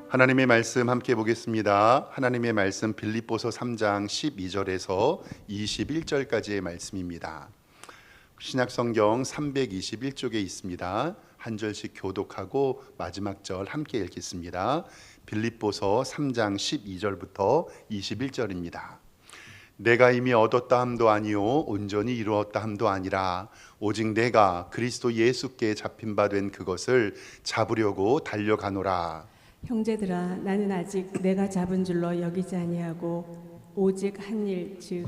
하나님의 말씀 함께 보겠습니다. 하나님의 말씀 빌립보서 3장 12절에서 21절까지의 말씀입니다. 신약성경 321쪽에 있습니다. 한 절씩 교독하고 마지막 절 함께 읽겠습니다. 빌립보서 3장 12절부터 21절입니다. 내가 이미 얻었다 함도 아니요 온전히 이루었다 함도 아니라 오직 내가 그리스도 예수께 잡힌 바 된 그것을 잡으려고 달려가노라. 형제들아, 나는 아직 내가 잡은 줄로 여기지 아니하고 오직 한 일 즉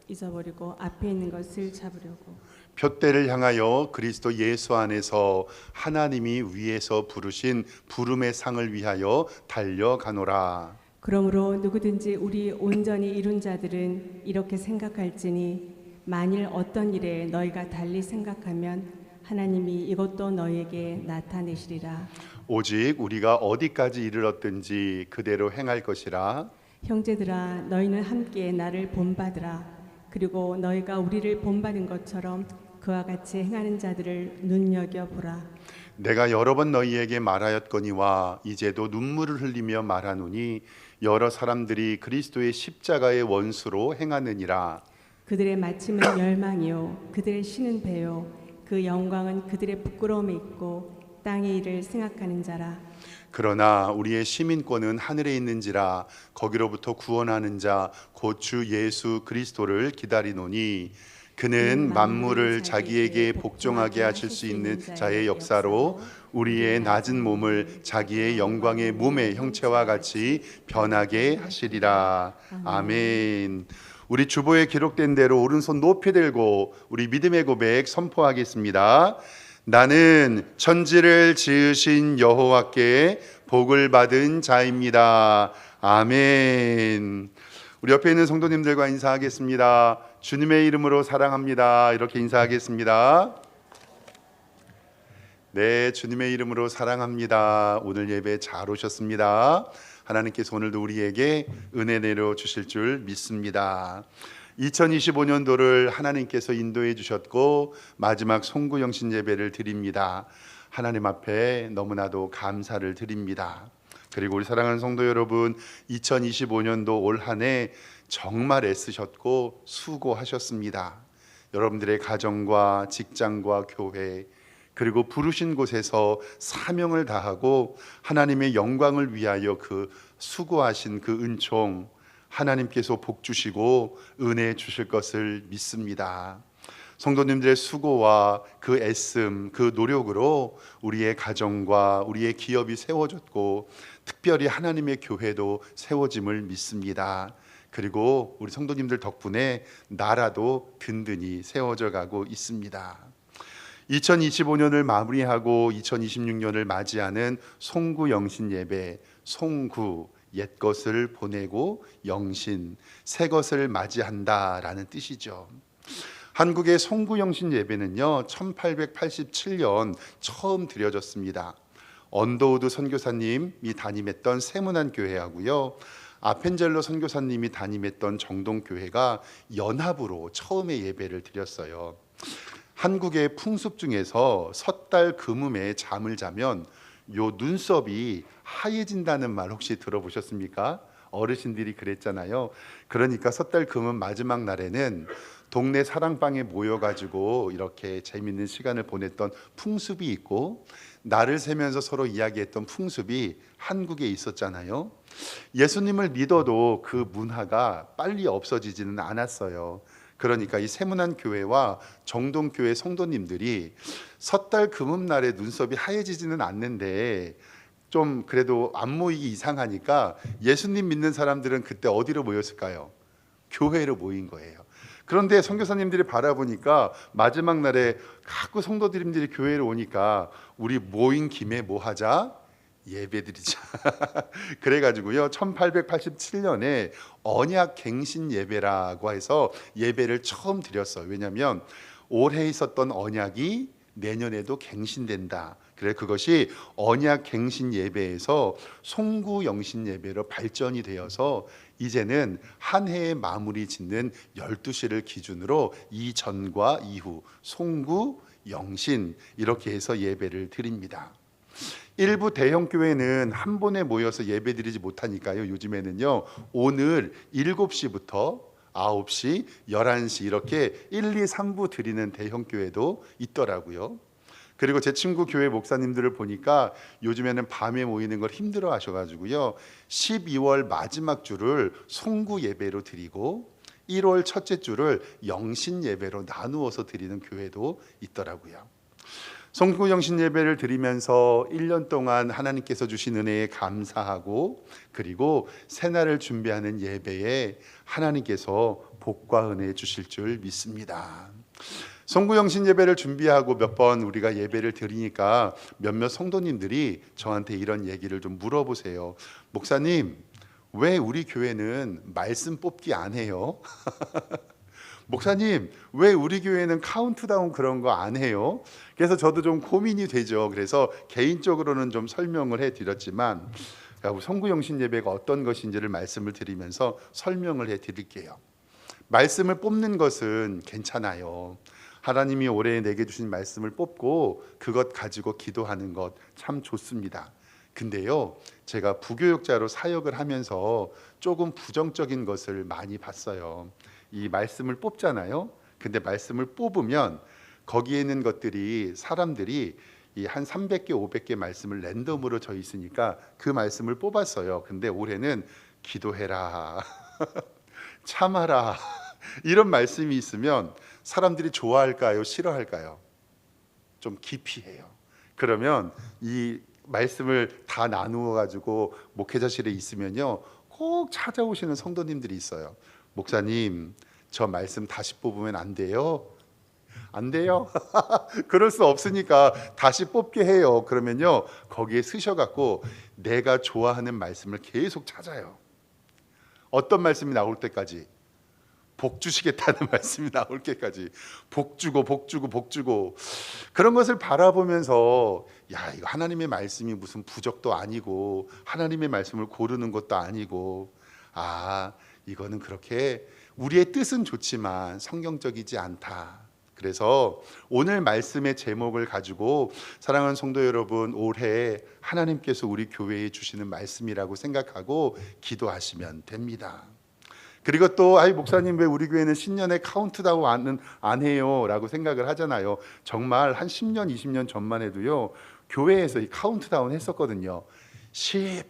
잊어버리고 앞에 있는 것을 잡으려고 푯대를 향하여 그리스도 예수 안에서 하나님이 위에서 부르신 부름의 상을 위하여 달려가노라. 그러므로 누구든지 우리 온전히 이룬 자들은 이렇게 생각할지니 만일 어떤 일에 너희가 달리 생각하면 하나님이 이것도 너희에게 나타내시리라. 오직 우리가 어디까지 이르렀든지 그대로 행할 것이라. 형제들아, 너희는 함께 나를 본받으라. 그리고 너희가 우리를 본받은 것처럼 그와 같이 행하는 자들을 눈여겨보라. 내가 여러 번 너희에게 말하였거니와 이제도 눈물을 흘리며 말하노니 여러 사람들이 그리스도의 십자가의 원수로 행하느니라. 그들의 마침은 멸망이요 그들의 신은 배요 그 영광은 그들의 부끄러움에 있고 땅의 일을 생각하는 자라. 그러나 우리의 시민권은 하늘에 있는지라 거기로부터 구원하는 자 곧 주 예수 그리스도를 기다리노니 그는 만물을 자기에게 복종하게 하실 수 있는 자의 역사로 우리의 낮은 몸을 자기의 영광의 몸의 형체와 같이 변하게 하시리라. 아멘. 우리 주보에 기록된 대로 오른손 높이 들고 우리 믿음의 고백 선포하겠습니다. 나는 천지를 지으신 여호와께 복을 받은 자입니다. 아멘. 우리 옆에 있는 성도님들과 인사하겠습니다. 주님의 이름으로 사랑합니다. 이렇게 인사하겠습니다. 네, 주님의 이름으로 사랑합니다. 오늘 예배 잘 오셨습니다. 하나님께서 오늘도 우리에게 은혜 내려 주실 줄 믿습니다. 2025년도를 하나님께서 인도해 주셨고 마지막 송구영신 예배를 드립니다. 하나님 앞에 너무나도 감사를 드립니다. 그리고 우리 사랑하는 성도 여러분, 2025년도 올 한 해 정말 애쓰셨고 수고하셨습니다. 여러분들의 가정과 직장과 교회 그리고 부르신 곳에서 사명을 다하고 하나님의 영광을 위하여 그 수고하신 그 은총 하나님께서 복 주시고 은혜 주실 것을 믿습니다. 성도님들의 수고와 그 애씀, 그 노력으로 우리의 가정과 우리의 기업이 세워졌고 특별히 하나님의 교회도 세워짐을 믿습니다. 그리고 우리 성도님들 덕분에 나라도 든든히 세워져 가고 있습니다. 2025년을 마무리하고 2026년을 맞이하는 송구 영신 예배, 송구 옛 것을 보내고 영신 새 것을 맞이한다라는 뜻이죠. 한국의 송구 영신 예배는요 1887년 처음 드려졌습니다. 언더우드 선교사님이 담임했던 세문안 교회하고요 아펜젤로 선교사님이 담임했던 정동교회가 연합으로 처음에 예배를 드렸어요. 한국의 풍습 중에서 섣달 금음에 잠을 자면 요 눈썹이 하얘진다는 말 혹시 들어보셨습니까? 어르신들이 그랬잖아요. 그러니까 섣달 금음 마지막 날에는 동네 사랑방에 모여가지고 이렇게 재밌는 시간을 보냈던 풍습이 있고 날을 세면서 서로 이야기했던 풍습이 한국에 있었잖아요. 예수님을 믿어도 그 문화가 빨리 없어지지는 않았어요. 그러니까 이 세문안 교회와 정동교회 성도님들이 섣달 금음날에 눈썹이 하얘지지는 않는데 좀 그래도 안 모이기 이상하니까 예수님 믿는 사람들은 그때 어디로 모였을까요? 교회로 모인 거예요. 그런데 선교사님들이 바라보니까 마지막 날에 자꾸 성도님들이 교회로 오니까 우리 모인 김에 뭐 하자? 예배드리자. 그래가지고요 1887년에 언약갱신 예배라고 해서 예배를 처음 드렸어요. 왜냐하면 올해 있었던 언약이 내년에도 갱신된다. 그래 그것이 언약갱신 예배에서 송구영신 예배로 발전이 되어서 이제는 한 해의 마무리 짓는 12시를 기준으로 이전과 이후 송구, 영신 이렇게 해서 예배를 드립니다. 일부 대형 교회는 한 번에 모여서 예배드리지 못하니까요. 요즘에는요. 오늘 7시부터 9시, 11시 이렇게 1, 2, 3부 드리는 대형 교회도 있더라고요. 그리고 제 친구 교회 목사님들을 보니까 요즘에는 밤에 모이는 걸 힘들어 하셔가지고요. 12월 마지막 주를 송구 예배로 드리고 1월 첫째 주를 영신 예배로 나누어서 드리는 교회도 있더라고요. 송구 영신 예배를 드리면서 1년 동안 하나님께서 주신 은혜에 감사하고 그리고 새날을 준비하는 예배에 하나님께서 복과 은혜 주실 줄 믿습니다. 송구 영신 예배를 준비하고 몇 번 우리가 예배를 드리니까 몇몇 성도님들이 저한테 이런 얘기를 좀 물어보세요. 목사님, 왜 우리 교회는 말씀 뽑기 안 해요? 목사님, 왜 우리 교회는 카운트다운 그런 거 안 해요? 그래서 저도 좀 고민이 되죠. 그래서 개인적으로는 좀 설명을 해드렸지만 송구 영신 예배가 어떤 것인지를 말씀을 드리면서 설명을 해드릴게요. 말씀을 뽑는 것은 괜찮아요. 하나님이 올해 내게 주신 말씀을 뽑고 그것 가지고 기도하는 것 참 좋습니다. 근데요, 제가 부교육자로 사역을 하면서 조금 부정적인 것을 많이 봤어요. 이 말씀을 뽑잖아요. 근데 말씀을 뽑으면 거기에 있는 것들이 사람들이 이 한 300개, 500개 말씀을 랜덤으로 져 있으니까 그 말씀을 뽑았어요. 근데 올해는 기도해라, 참아라 이런 말씀이 있으면 사람들이 좋아할까요? 싫어할까요? 좀 기피해요. 그러면 이 말씀을 다 나누어 가지고 목회자실에 있으면요, 꼭 찾아오시는 성도님들이 있어요. 목사님, 저 말씀 다시 뽑으면 안 돼요? 안 돼요? 그럴 수 없으니까 다시 뽑게 해요. 그러면요, 거기에 쓰셔갖고 내가 좋아하는 말씀을 계속 찾아요. 어떤 말씀이 나올 때까지? 복 주시겠다는 말씀이 나올 때까지 복 주고 복 주고 복 주고. 그런 것을 바라보면서 야, 이거 하나님의 말씀이 무슨 부적도 아니고 하나님의 말씀을 고르는 것도 아니고, 아, 이거는 그렇게 우리의 뜻은 좋지만 성경적이지 않다. 그래서 오늘 말씀의 제목을 가지고 사랑하는 성도 여러분, 올해 하나님께서 우리 교회에 주시는 말씀이라고 생각하고 기도하시면 됩니다. 그리고 또 목사님, 왜 우리 교회는 신년에 카운트다운 안 해요? 라고 생각을 하잖아요. 정말 한 10년, 20년 전만 해도요, 교회에서 이 카운트다운 했었거든요. 10,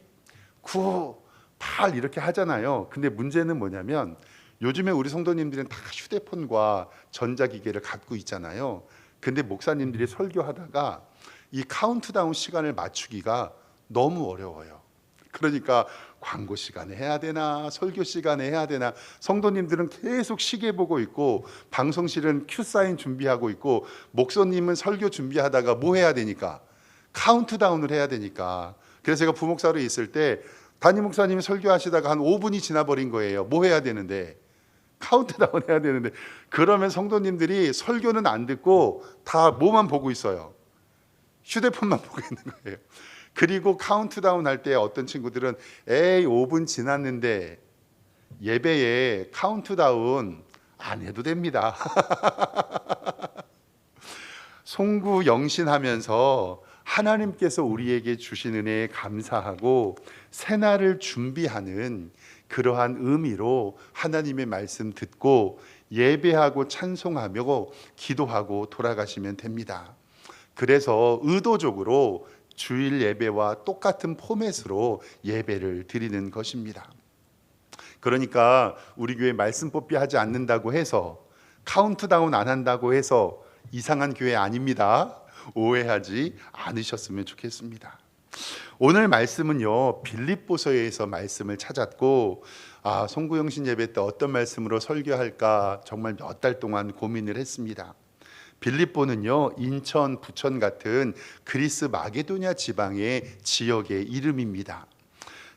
9, 8 이렇게 하잖아요. 근데 문제는 뭐냐면 요즘에 우리 성도님들은 다 휴대폰과 전자기기를 갖고 있잖아요. 근데 목사님들이 설교하다가 이 카운트다운 시간을 맞추기가 너무 어려워요. 그러니까 광고 시간에 해야 되나 설교 시간에 해야 되나, 성도님들은 계속 시계 보고 있고 방송실은 큐 사인 준비하고 있고 목사님은 설교 준비하다가 뭐 해야 되니까 카운트다운을 해야 되니까. 그래서 제가 부목사로 있을 때 담임 목사님이 설교하시다가 한 5분이 지나버린 거예요. 뭐 해야 되는데? 카운트다운 해야 되는데. 그러면 성도님들이 설교는 안 듣고 다 뭐만 보고 있어요? 휴대폰만 보고 있는 거예요. 그리고 카운트다운 할 때 어떤 친구들은 에이 5분 지났는데 예배에 카운트다운 안 해도 됩니다. 송구 영신하면서 하나님께서 우리에게 주신 은혜에 감사하고 새날을 준비하는 그러한 의미로 하나님의 말씀 듣고 예배하고 찬송하며 기도하고 돌아가시면 됩니다. 그래서 의도적으로 주일 예배와 똑같은 포맷으로 예배를 드리는 것입니다. 그러니까 우리 교회 말씀 뽑기 하지 않는다고 해서, 카운트다운 안 한다고 해서 이상한 교회 아닙니다. 오해하지 않으셨으면 좋겠습니다. 오늘 말씀은요, 빌립보서에서 말씀을 찾았고, 송구영신 예배 때 어떤 말씀으로 설교할까 정말 몇 달 동안 고민을 했습니다. 빌립보는요, 인천, 부천 같은 그리스 마게도냐 지방의 지역의 이름입니다.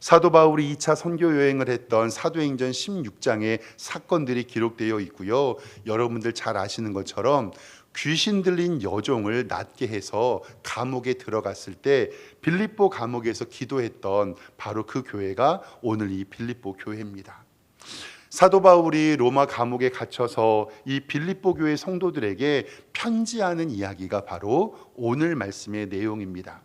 사도 바울이 2차 선교 여행을 했던 사도행전 16장의 사건들이 기록되어 있고요. 여러분들 잘 아시는 것처럼 귀신 들린 여종을 낫게 해서 감옥에 들어갔을 때 빌립보 감옥에서 기도했던 바로 그 교회가 오늘 이 빌립보 교회입니다. 사도 바울이 로마 감옥에 갇혀서 이 빌립보 교회 성도들에게 편지하는 이야기가 바로 오늘 말씀의 내용입니다.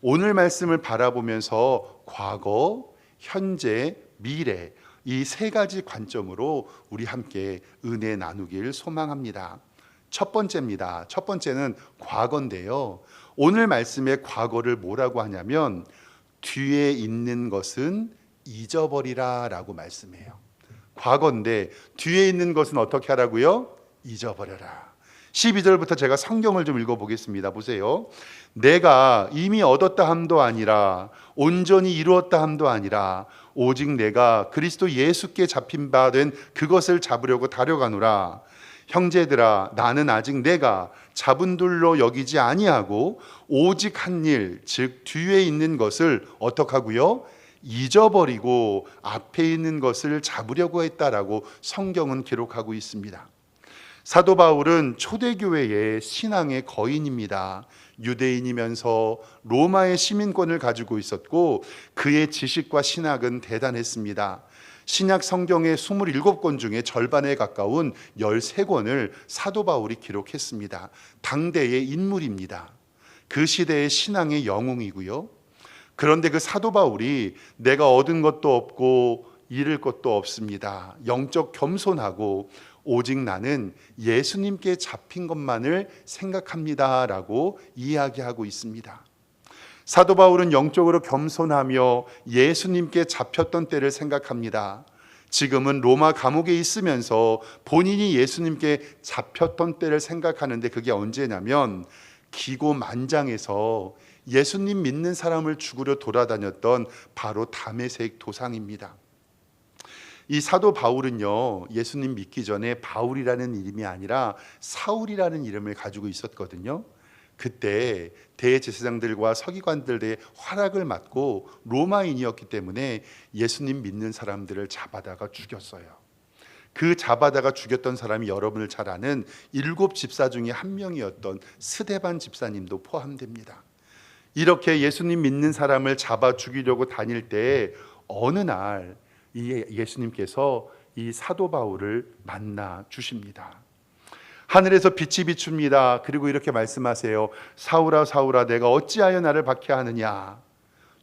오늘 말씀을 바라보면서 과거, 현재, 미래 이 세 가지 관점으로 우리 함께 은혜 나누길 소망합니다. 첫 번째입니다. 첫 번째는 과거인데요. 오늘 말씀의 과거를 뭐라고 하냐면 뒤에 있는 것은 잊어버리라 라고 말씀해요. 과거인데 뒤에 있는 것은 어떻게 하라고요? 잊어버려라. 12절부터 제가 성경을 좀 읽어보겠습니다. 보세요. 내가 이미 얻었다 함도 아니라 온전히 이루었다 함도 아니라 오직 내가 그리스도 예수께 잡힌 바 된 그것을 잡으려고 달려가노라. 형제들아, 나는 아직 내가 잡은 둘로 여기지 아니하고 오직 한 일, 즉 뒤에 있는 것을 어떻게 하고요? 잊어버리고 앞에 있는 것을 잡으려고 했다라고 성경은 기록하고 있습니다. 사도 바울은 초대교회의 신앙의 거인입니다. 유대인이면서 로마의 시민권을 가지고 있었고 그의 지식과 신학은 대단했습니다. 신약 성경의 27권 중에 절반에 가까운 13권을 사도 바울이 기록했습니다. 당대의 인물입니다. 그 시대의 신앙의 영웅이고요. 그런데 그 사도 바울이 내가 얻은 것도 없고 잃을 것도 없습니다. 영적 겸손하고 오직 나는 예수님께 잡힌 것만을 생각합니다 라고 이야기하고 있습니다. 사도 바울은 영적으로 겸손하며 예수님께 잡혔던 때를 생각합니다. 지금은 로마 감옥에 있으면서 본인이 예수님께 잡혔던 때를 생각하는데 그게 언제냐면 기고만장해서 예수님 믿는 사람을 죽으려 돌아다녔던 바로 다메섹 도상입니다. 이 사도 바울은요, 예수님 믿기 전에 바울이라는 이름이 아니라 사울이라는 이름을 가지고 있었거든요. 그때 대제사장들과 서기관들의 활약을 받고 로마인이었기 때문에 예수님 믿는 사람들을 잡아다가 죽였어요. 그 잡아다가 죽였던 사람이 여러분을 잘 아는 7 집사 중에 한 명이었던 스데반 집사님도 포함됩니다. 이렇게 예수님 믿는 사람을 잡아 죽이려고 다닐 때 어느 날 이 예수님께서 이 사도 바울을 만나 주십니다. 하늘에서 빛이 비춥니다. 그리고 이렇게 말씀하세요. 사울아 사울아 내가 어찌하여 나를 박해하느냐.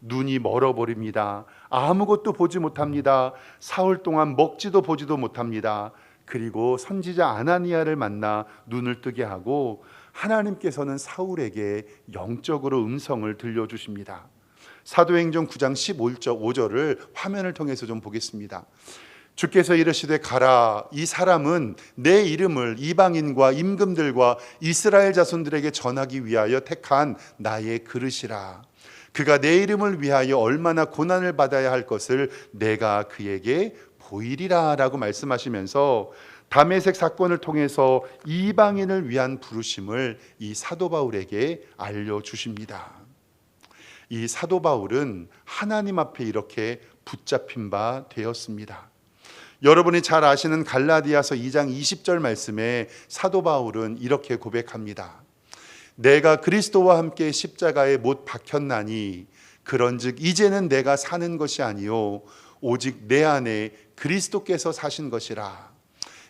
눈이 멀어버립니다. 아무것도 보지 못합니다. 사흘 동안 먹지도 보지도 못합니다. 그리고 선지자 아나니아를 만나 눈을 뜨게 하고 하나님께서는 사울에게 영적으로 음성을 들려주십니다. 사도행전 9장 15절을 화면을 통해서 좀 보겠습니다. 주께서 이르시되 가라. 이 사람은 내 이름을 이방인과 임금들과 이스라엘 자손들에게 전하기 위하여 택한 나의 그릇이라. 그가 내 이름을 위하여 얼마나 고난을 받아야 할 것을 내가 그에게 보이리라 라고 말씀하시면서 다메섹 사건을 통해서 이방인을 위한 부르심을 이 사도 바울에게 알려주십니다. 이 사도 바울은 하나님 앞에 이렇게 붙잡힌 바 되었습니다. 여러분이 잘 아시는 갈라디아서 2장 20절 말씀에 사도 바울은 이렇게 고백합니다. 내가 그리스도와 함께 십자가에 못 박혔나니 그런즉 이제는 내가 사는 것이 아니요 오직 내 안에 그리스도께서 사신 것이라.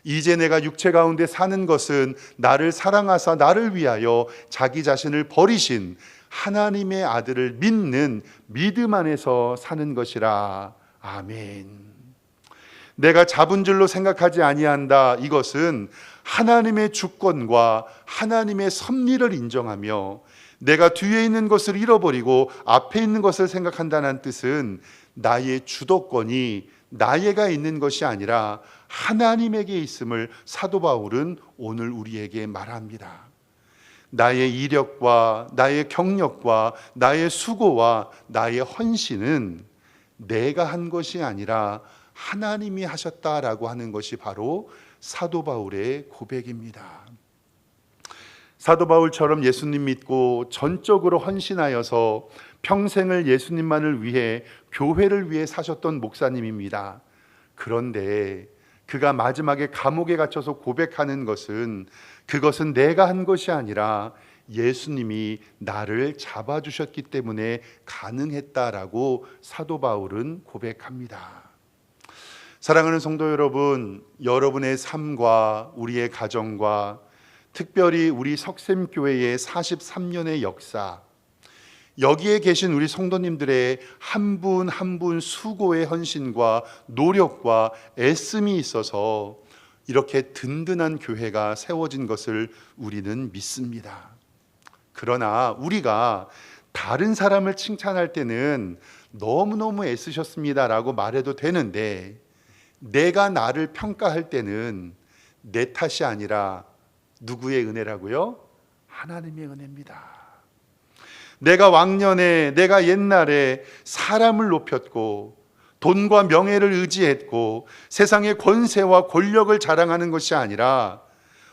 이제 내가 육체 가운데 사는 것은 나를 사랑하사 나를 위하여 자기 자신을 버리신 하나님의 아들을 믿는 믿음 안에서 사는 것이라. 아멘. 내가 잡은 줄로 생각하지 아니한다. 이것은 하나님의 주권과 하나님의 섭리를 인정하며 내가 뒤에 있는 것을 잃어버리고 앞에 있는 것을 생각한다는 뜻은 나의 주도권이 나에게 있는 것이 아니라 하나님에게 있음을 사도 바울은 오늘 우리에게 말합니다. 나의 이력과 나의 경력과 나의 수고와 나의 헌신은 내가 한 것이 아니라 하나님이 하셨다라고 하는 것이 바로 사도 바울의 고백입니다. 사도 바울처럼 예수님 믿고 전적으로 헌신하여서 평생을 예수님만을 위해 교회를 위해 사셨던 목사님입니다. 그런데 그가 마지막에 감옥에 갇혀서 고백하는 것은 그것은 내가 한 것이 아니라 예수님이 나를 잡아주셨기 때문에 가능했다라고 사도 바울은 고백합니다. 사랑하는 성도 여러분, 여러분의 삶과 우리의 가정과 특별히 우리 석샘교회의 43년의 역사, 여기에 계신 우리 성도님들의 한 분 한 분 수고의 헌신과 노력과 애씀이 있어서 이렇게 든든한 교회가 세워진 것을 우리는 믿습니다. 그러나 우리가 다른 사람을 칭찬할 때는 너무너무 애쓰셨습니다라고 말해도 되는데, 내가 나를 평가할 때는 내 탓이 아니라 누구의 은혜라고요? 하나님의 은혜입니다. 내가 왕년에, 내가 옛날에 사람을 높였고 돈과 명예를 의지했고 세상의 권세와 권력을 자랑하는 것이 아니라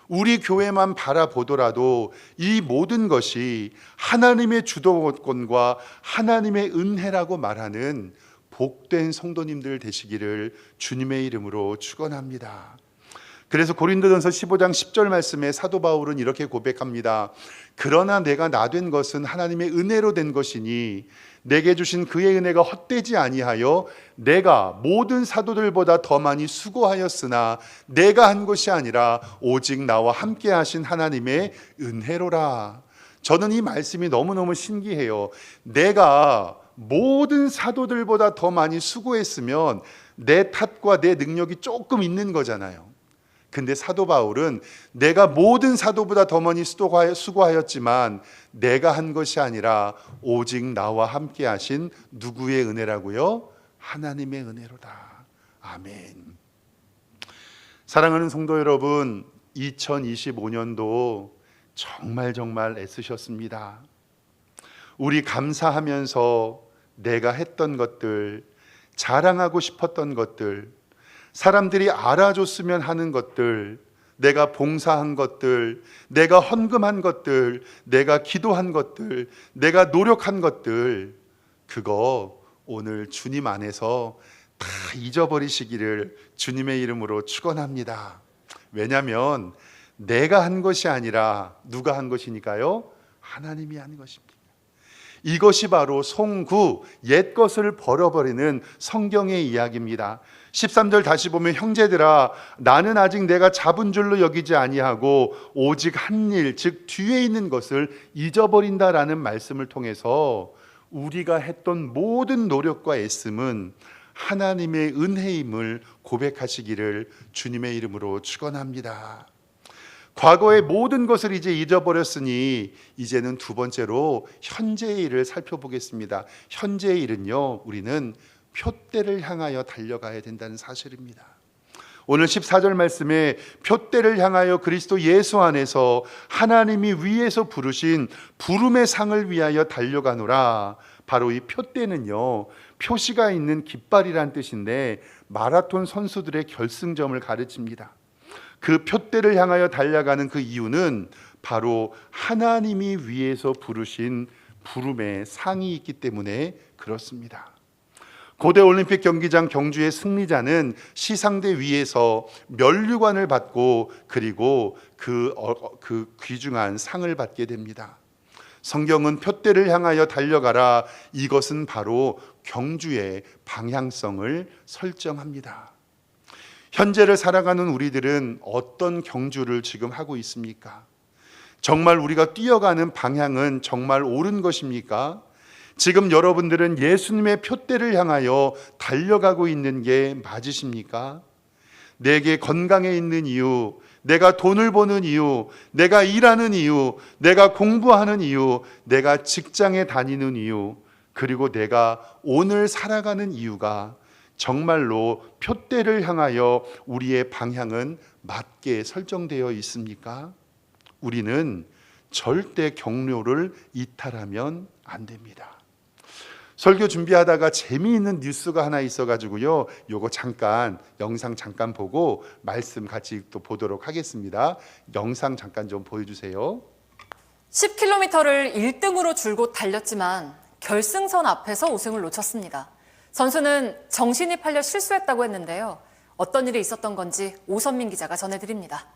우리 교회만 바라보더라도 이 모든 것이 하나님의 주도권과 하나님의 은혜라고 말하는 복된 성도님들 되시기를 주님의 이름으로 축원합니다. 그래서 고린도전서 15장 10절 말씀에 사도 바울은 이렇게 고백합니다. 그러나 내가 나 된 것은 하나님의 은혜로 된 것이니 내게 주신 그의 은혜가 헛되지 아니하여 내가 모든 사도들보다 더 많이 수고하였으나 내가 한 것이 아니라 오직 나와 함께 하신 하나님의 은혜로라. 저는 이 말씀이 너무너무 신기해요. 내가 모든 사도들보다 더 많이 수고했으면 내 탓과 내 능력이 조금 있는 거잖아요. 근데 사도 바울은 내가 모든 사도보다 더 많이 수고하였지만 내가 한 것이 아니라 오직 나와 함께 하신 누구의 은혜라고요? 하나님의 은혜로다. 아멘. 사랑하는 성도 여러분, 2025년도 정말 애쓰셨습니다. 우리 감사하면서 내가 했던 것들, 자랑하고 싶었던 것들, 사람들이 알아줬으면 하는 것들, 내가 봉사한 것들, 내가 헌금한 것들, 내가 기도한 것들, 내가 노력한 것들, 그거 오늘 주님 안에서 다 잊어버리시기를 주님의 이름으로 축원합니다. 왜냐하면 내가 한 것이 아니라 누가 한 것이니까요? 하나님이 한 것입니다. 이것이 바로 송구, 옛 것을 버려버리는 성경의 이야기입니다. 13절 다시 보면 형제들아 나는 아직 내가 잡은 줄로 여기지 아니하고 오직 한 일, 즉 뒤에 있는 것을 잊어버린다라는 말씀을 통해서 우리가 했던 모든 노력과 애씀은 하나님의 은혜임을 고백하시기를 주님의 이름으로 축원합니다. 과거의 모든 것을 이제 잊어버렸으니 이제는 두 번째로 현재의 일을 살펴보겠습니다. 현재의 일은요, 우리는 표대를 향하여 달려가야 된다는 사실입니다. 오늘 14절 말씀에 표대를 향하여 그리스도 예수 안에서 하나님이 위에서 부르신 부름의 상을 위하여 달려가노라. 바로 이 표대는요, 표시가 있는 깃발이란 뜻인데 마라톤 선수들의 결승점을 가르칩니다. 그 표대를 향하여 달려가는 그 이유는 바로 하나님이 위에서 부르신 부름의 상이 있기 때문에 그렇습니다. 고대 올림픽 경기장 경주의 승리자는 시상대 위에서 면류관을 받고 그리고 그 귀중한 상을 받게 됩니다. 성경은 표대를 향하여 달려가라, 이것은 바로 경주의 방향성을 설정합니다. 현재를 살아가는 우리들은 어떤 경주를 지금 하고 있습니까? 정말 우리가 뛰어가는 방향은 정말 옳은 것입니까? 지금 여러분들은 예수님의 표대를 향하여 달려가고 있는 게 맞으십니까? 내게 건강에 있는 이유, 내가 돈을 버는 이유, 내가 일하는 이유, 내가 공부하는 이유, 내가 직장에 다니는 이유, 그리고 내가 오늘 살아가는 이유가 정말로 표대를 향하여 우리의 방향은 맞게 설정되어 있습니까? 우리는 절대 경로를 이탈하면 안 됩니다. 설교 준비하다가 재미있는 뉴스가 하나 있어가지고요, 요거 잠깐 영상 잠깐 보고 말씀 같이 또 보도록 하겠습니다. 영상 잠깐 좀 보여주세요. 10km를 1등으로 줄곧 달렸지만 결승선 앞에서 우승을 놓쳤습니다. 선수는 정신이 팔려 실수했다고 했는데요. 어떤 일이 있었던 건지 오선민 기자가 전해드립니다.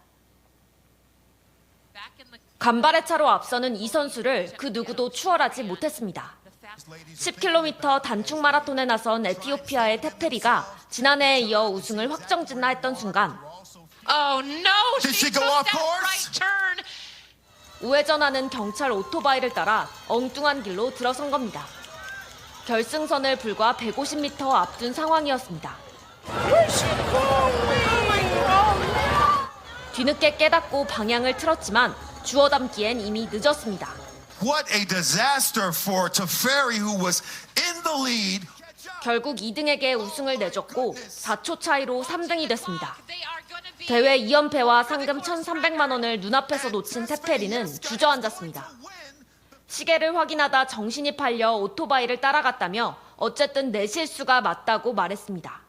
간발의 차로 앞서는 이 선수를 그 누구도 추월하지 못했습니다. 10km 단축 마라톤에 나선 에티오피아의 테페리가 지난해에 이어 우승을 확정짓나 했던 순간 Oh no, she took that right turn. 우회전하는 경찰 오토바이를 따라 엉뚱한 길로 들어선 겁니다. 결승선을 불과 150m 앞둔 상황이었습니다. 뒤늦게 깨닫고 방향을 틀었지만 주워 담기엔 이미 늦었습니다. What a disaster for Teferi, who was in the lead. 결국 2등에게 우승을 내줬고 4초 차이로 3등이 됐습니다. 대회 2연패와 상금 1,300만 원을 눈앞에서 놓친 테페리는 주저앉았습니다. 시계를 확인하다 정신이 팔려 오토바이를 따라갔다며 어쨌든 내 실수가 맞다고 말했습니다.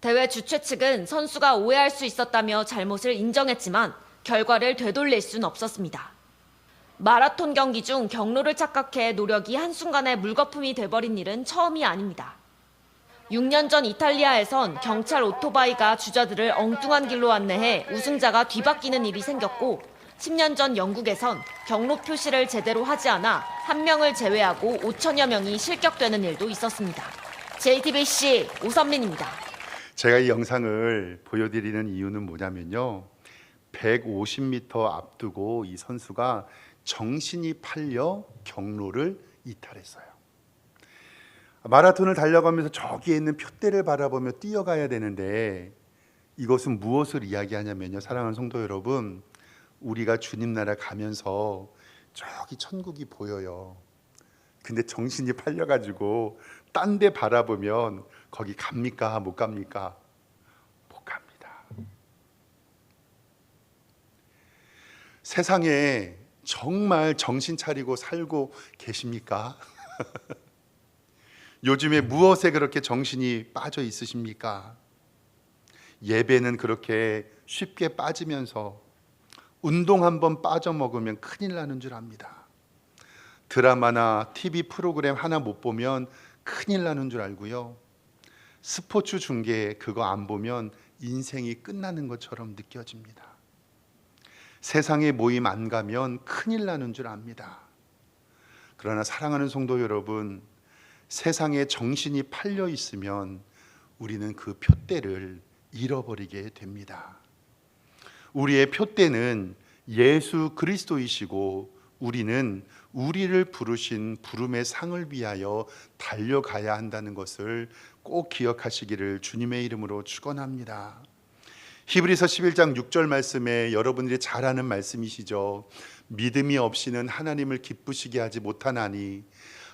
대회 주최 측은 선수가 오해할 수 있었다며 잘못을 인정했지만 결과를 되돌릴 순 없었습니다. 마라톤 경기 중 경로를 착각해 노력이 한순간에 물거품이 돼버린 일은 처음이 아닙니다. 6년 전 이탈리아에선 경찰 오토바이가 주자들을 엉뚱한 길로 안내해 우승자가 뒤바뀌는 일이 생겼고 10년 전 영국에선 경로 표시를 제대로 하지 않아 한 명을 제외하고 5천여 명이 실격되는 일도 있었습니다. JTBC 오선민입니다. 제가 이 영상을 보여드리는 이유는 뭐냐면요, 150m 앞두고 이 선수가 정신이 팔려 경로를 이탈했어요. 마라톤을 달려가면서 저기에 있는 표대를 바라보며 뛰어가야 되는데, 이것은 무엇을 이야기하냐면요, 사랑하는 성도 여러분, 우리가 주님 나라 가면서 저기 천국이 보여요. 근데 정신이 팔려가지고 딴 데 바라보면 거기 갑니까? 못 갑니까? 못 갑니다. 세상에 정말 정신 차리고 살고 계십니까? 요즘에 무엇에 그렇게 정신이 빠져 있으십니까? 예배는 그렇게 쉽게 빠지면서 운동 한번 빠져먹으면 큰일 나는 줄 압니다. 드라마나 TV 프로그램 하나 못 보면 큰일 나는 줄 알고요. 스포츠 중계 그거 안 보면 인생이 끝나는 것처럼 느껴집니다. 세상에 모임 안 가면 큰일 나는 줄 압니다. 그러나 사랑하는 성도 여러분, 세상에 정신이 팔려 있으면 우리는 그 표대를 잃어버리게 됩니다. 우리의 표대는 예수 그리스도이시고 우리는 우리를 부르신 부름의 상을 위하여 달려가야 한다는 것을 꼭 기억하시기를 주님의 이름으로 축원합니다. 히브리서 11장 6절 말씀에 여러분들이 잘 아는 말씀이시죠. 믿음이 없이는 하나님을 기쁘시게 하지 못하나니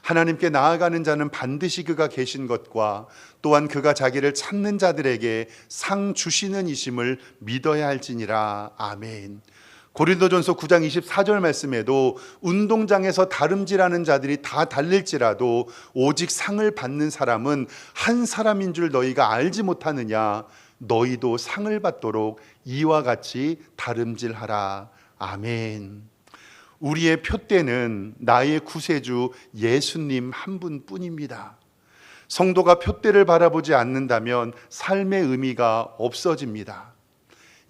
하나님께 나아가는 자는 반드시 그가 계신 것과 또한 그가 자기를 찾는 자들에게 상 주시는 이심을 믿어야 할지니라. 아멘. 고린도전서 9장 24절 말씀에도 운동장에서 다름질하는 자들이 다 달릴지라도 오직 상을 받는 사람은 한 사람인 줄 너희가 알지 못하느냐. 너희도 상을 받도록 이와 같이 다름질하라. 아멘. 우리의 표대는 나의 구세주 예수님 한 분뿐입니다. 성도가 표대를 바라보지 않는다면 삶의 의미가 없어집니다.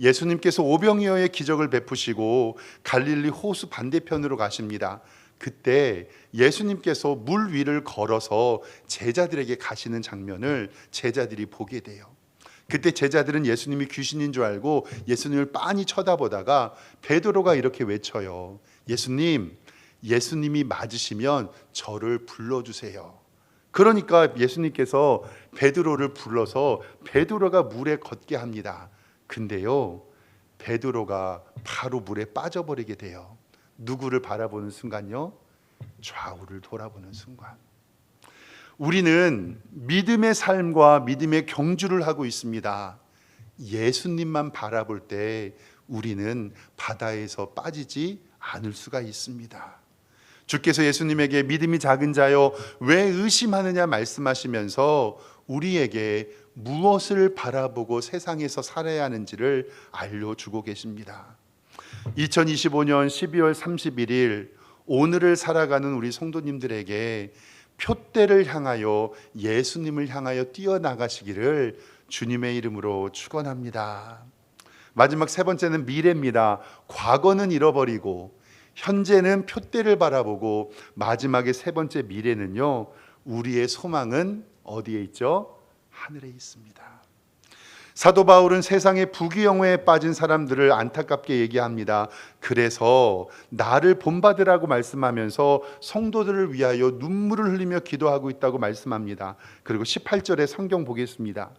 예수님께서 오병이어의 기적을 베푸시고 갈릴리 호수 반대편으로 가십니다. 그때 예수님께서 물 위를 걸어서 제자들에게 가시는 장면을 제자들이 보게 돼요. 그때 제자들은 예수님이 귀신인 줄 알고 예수님을 빤히 쳐다보다가 베드로가 이렇게 외쳐요. 예수님이 맞으시면 저를 불러주세요. 그러니까 예수님께서 베드로를 불러서 베드로가 물에 걷게 합니다. 근데요, 베드로가 바로 물에 빠져버리게 돼요. 누구를 바라보는 순간요? 좌우를 돌아보는 순간. 우리는 믿음의 삶과 믿음의 경주를 하고 있습니다. 예수님만 바라볼 때 우리는 바다에서 빠지지 않을 수가 있습니다. 주께서 예수님에게 믿음이 작은 자여 왜 의심하느냐 말씀하시면서 우리에게 무엇을 바라보고 세상에서 살아야 하는지를 알려주고 계십니다. 2025년 12월 31일 오늘을 살아가는 우리 성도님들에게 표대를 향하여 예수님을 향하여 뛰어나가시기를 주님의 이름으로 축원합니다. 마지막 세 번째는 미래입니다. 과거는 잃어버리고 현재는 표대를 바라보고 마지막에 세 번째 미래는요, 우리의 소망은 어디에 있죠? 하늘에 있습니다. 사도 바울은 세상의 부귀영화에 빠진 사람들을 안타깝게 얘기합니다. 그래서 나를 본받으라고 말씀하면서 성도들을 위하여 눈물을 흘리며 기도하고 있다고 말씀합니다. 그리고 18절에 성경 보겠습니다.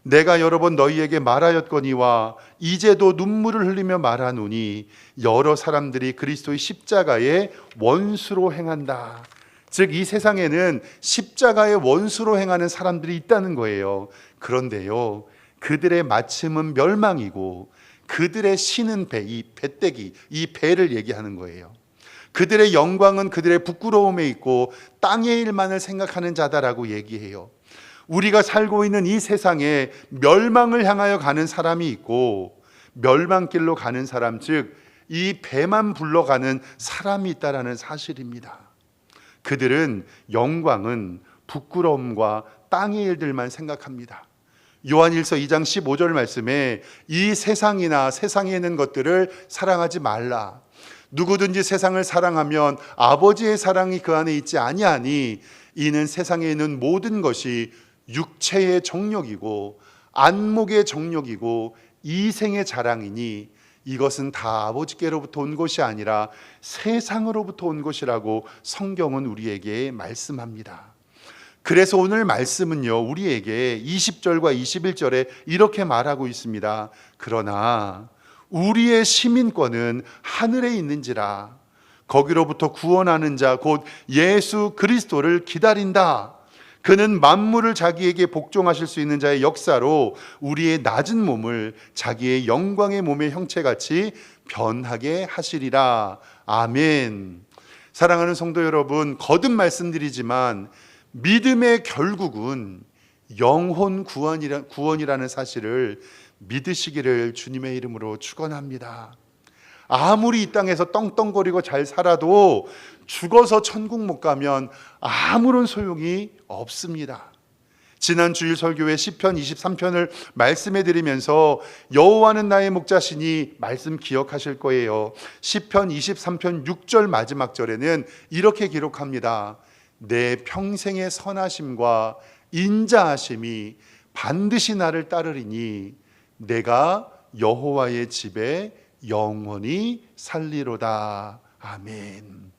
내가 여러 번 너희에게 말하였거니와 이제도 눈물을 흘리며 말하노니 여러 사람들이 그리스도의 십자가의 원수로 행한다. 즉 이 세상에는 십자가의 원수로 행하는 사람들이 있다는 거예요. 그런데요, 그들의 마침은 멸망이고 그들의 신은 배, 이 배때기, 이 배를 얘기하는 거예요. 그들의 영광은 그들의 부끄러움에 있고 땅의 일만을 생각하는 자다라고 얘기해요. 우리가 살고 있는 이 세상에 멸망을 향하여 가는 사람이 있고 멸망길로 가는 사람, 즉 이 배만 불러가는 사람이 있다라는 사실입니다. 그들은 영광은 부끄러움과 땅의 일들만 생각합니다. 요한일서 2장 15절 말씀에 이 세상이나 세상에 있는 것들을 사랑하지 말라. 누구든지 세상을 사랑하면 아버지의 사랑이 그 안에 있지 아니하니 이는 세상에 있는 모든 것이 육체의 정욕이고 안목의 정욕이고 이생의 자랑이니 이것은 다 아버지께로부터 온 것이 아니라 세상으로부터 온 것이라고 성경은 우리에게 말씀합니다. 그래서 오늘 말씀은요, 우리에게 20절과 21절에 이렇게 말하고 있습니다. 그러나 우리의 시민권은 하늘에 있는지라 거기로부터 구원하는 자 곧 예수 그리스도를 기다린다. 그는 만물을 자기에게 복종하실 수 있는 자의 역사로 우리의 낮은 몸을 자기의 영광의 몸의 형체같이 변하게 하시리라. 아멘. 사랑하는 성도 여러분, 거듭 말씀드리지만 믿음의 결국은 영혼 구원이라는 사실을 믿으시기를 주님의 이름으로 축원합니다. 아무리 이 땅에서 떵떵거리고 잘 살아도 죽어서 천국 못 가면 아무런 소용이 없습니다. 지난 주일 설교회 시편 23편을 말씀해 드리면서 여호와는 나의 목자시니 말씀 기억하실 거예요. 시편 23편 6절 마지막 절에는 이렇게 기록합니다. 내 평생의 선하심과 인자하심이 반드시 나를 따르리니 내가 여호와의 집에 영원히 살리로다. 아멘.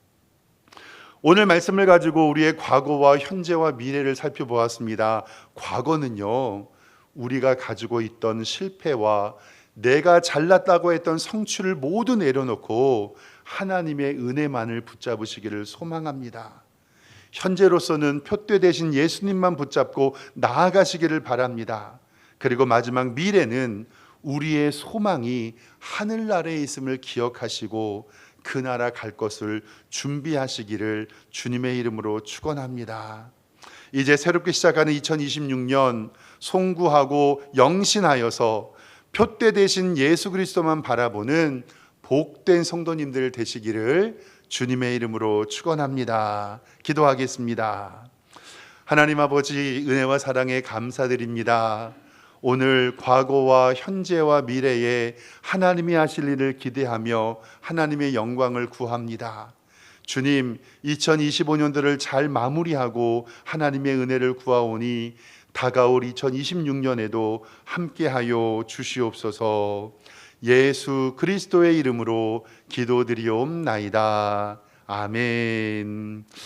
오늘 말씀을 가지고 우리의 과거와 현재와 미래를 살펴보았습니다. 과거는요, 우리가 가지고 있던 실패와 내가 잘났다고 했던 성취를 모두 내려놓고 하나님의 은혜만을 붙잡으시기를 소망합니다. 현재로서는 표대 대신 예수님만 붙잡고 나아가시기를 바랍니다. 그리고 마지막 미래는 우리의 소망이 하늘나라에 있음을 기억하시고 그 나라 갈 것을 준비하시기를 주님의 이름으로 축원합니다. 이제 새롭게 시작하는 2026년 송구하고 영신하여서 표대 대신 예수 그리스도만 바라보는 복된 성도님들 되시기를 주님의 이름으로 축원합니다. 기도하겠습니다. 하나님 아버지, 은혜와 사랑에 감사드립니다. 오늘 과거와 현재와 미래에 하나님이 하실 일을 기대하며 하나님의 영광을 구합니다. 주님, 2025년도를 잘 마무리하고 하나님의 은혜를 구하오니 다가올 2026년에도 함께하여 주시옵소서. 예수 그리스도의 이름으로 기도드리옵나이다. 아멘.